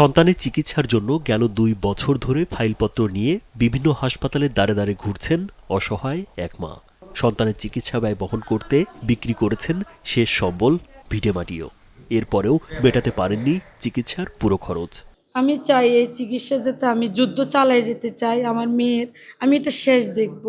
সন্তানের চিকিৎসার জন্য গেল ২ বছর ধরে ফাইলপত্র নিয়ে বিভিন্ন হাসপাতালের দ্বারে দ্বারে ঘুরছেন অসহায় এক মা। সন্তানের চিকিৎসা ব্যয় বহন করতে বিক্রি করেছেন শেষ সম্বল, ভিটেমাটিও। এরপরেও মেটাতে পারেননি চিকিৎসার পুরো খরচ। আমি চাই এই চিকিৎসা যাতে আমি যুদ্ধ চালায় যেতে চাই আমার মেয়ের, আমি এটা শেষ দেখব।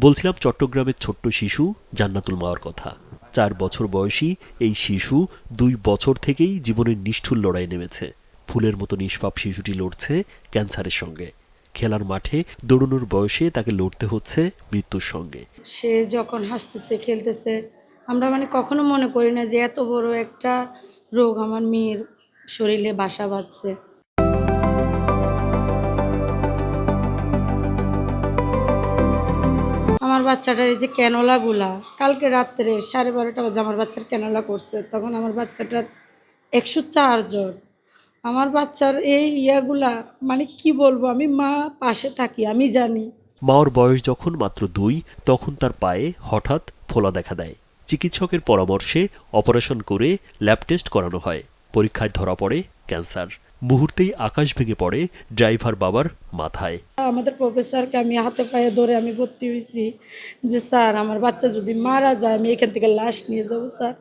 বলছিলাম চট্টগ্রামের ছোট্ট শিশু জান্নাতুল মাওয়ার কথা। ৪ বছর বয়সী এই শিশু ২ বছর থেকেই জীবনের নিষ্ঠুর লড়াই নেমেছে। ফুলের মতো নিষ্পাপ শিশুটি লড়ছে ক্যান্সারের সঙ্গে। খেলার মাঠে দৌড়ানোর বয়সে তাকে লড়তে হচ্ছে মৃত্যুর সঙ্গে। সে যখন হাসতেছে খেলতেছে, আমরা কখনো মনে করি না যে এত বড় একটা রোগ আমার মেয়ের শরীরে বাসা বাঁধছে। আমার বাচ্চাটার এই যে ক্যানোলাগুলা, কালকে রাত্রে 12:30 বাজে আমার বাচ্চার ক্যানোলা করছে, তখন আমার বাচ্চাটার 104 জ্বর। আমার বাচ্চার এই ইয়াগুলা কি বলবো, আমি মা পাশে থাকি, আমি জানি। মাওয়ার বয়স যখন মাত্র ২, তখন তার পায়ে হঠাৎ ফোলা দেখা দেয়। চিকিৎসকের পরামর্শে অপারেশন করে ল্যাব টেস্ট করানো হয়। পরীক্ষায় ধরা পড়ে ক্যান্সার। মুহূর্তেই আকাশ ভেঙে পড়ে ড্রাইভার বাবার মাথায়। আমাদের প্রফেসরকে আমি হাতে পায়ে ধরে আমি ভর্তি হয়েছি যে স্যার আমার বাচ্চা যদি মারা যায় আমি এখান থেকে লাশ নিয়ে যাব স্যার।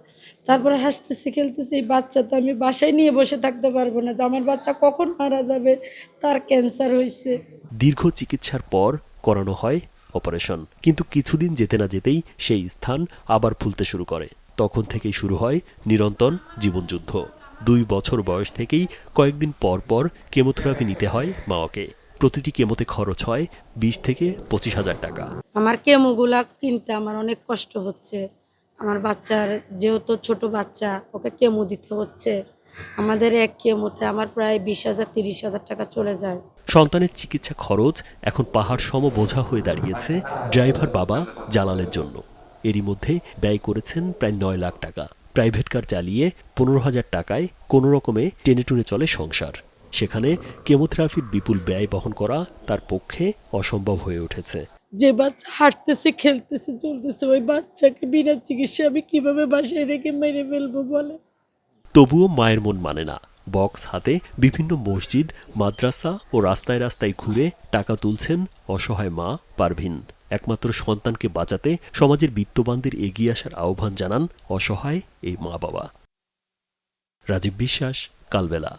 তারপরে হাসতেছি খেলতেছি, এই বাচ্চা তো আমি বাসায় নিয়ে বসে থাকতে পারবো না যে আমার বাচ্চা কখন মারা যাবে, তার ক্যান্সার হয়েছে। দীর্ঘ চিকিৎসার পর করানো হয় অপারেশন, কিন্তু কিছুদিন যেতে না যেতেই সেই স্থান আবার ফুলতে শুরু করে। তখন থেকেই শুরু হয় নিরন্তর জীবনযুদ্ধ। ২ বছর বয়স থেকেই কয়েকদিন পর পর কেমোথেরাপি নিতে হয় মাওয়াকে। প্রতিটি কেমোতে খরচ হয় ২০ থেকে ২৫,০০০ টাকা। আমার কেমোগুলা কিনতে আমার অনেক কষ্ট হচ্ছে। আমার বাচ্চার যেহেতু ছোট বাচ্চা, ওকে কেমো দিতে হচ্ছে। আমাদের এক কেমোতে আমার প্রায় ২০,০০০-৩০,০০০ টাকা চলে যায়। সন্তানের চিকিৎসা খরচ এখন পাহাড় সম বোঝা হয়ে দাঁড়িয়েছে ড্রাইভার বাবা জালালের জন্য। এরই মধ্যে ব্যয় করেছেন প্রায় ৯ লাখ টাকা। প্রাইভেট কার চালিয়ে ১৫,০০০ টাকায় কোনো রকমে টেনে টুনে চলে সংসার। সেখানে কেমোথেরাপির বিপুল ব্যয় বহন করা তার পক্ষে অসম্ভব হয়ে উঠেছে। যে বাচ্চা হাঁটতেছে, খেলতেছে, চলতেছে, ওই বাচ্চাকে বিনা চিকিৎসা আমি কিভাবে বাসায় রেখে মেরে ফেলবো বলে। তবুও মায়ের মন মানে না। বক্স হাতে বিভিন্ন মসজিদ, মাদ্রাসা ও রাস্তায় রাস্তায় ঘুরে টাকা তুলছেন অসহায় মা পারভিন। একমাত্র সন্তানকে বাঁচাতে সমাজের বিত্তবানদের এগিয়ে আসার আহ্বান জানান অসহায় এই মা বাবা। রাজীব বিশ্বাস, কালবেলা।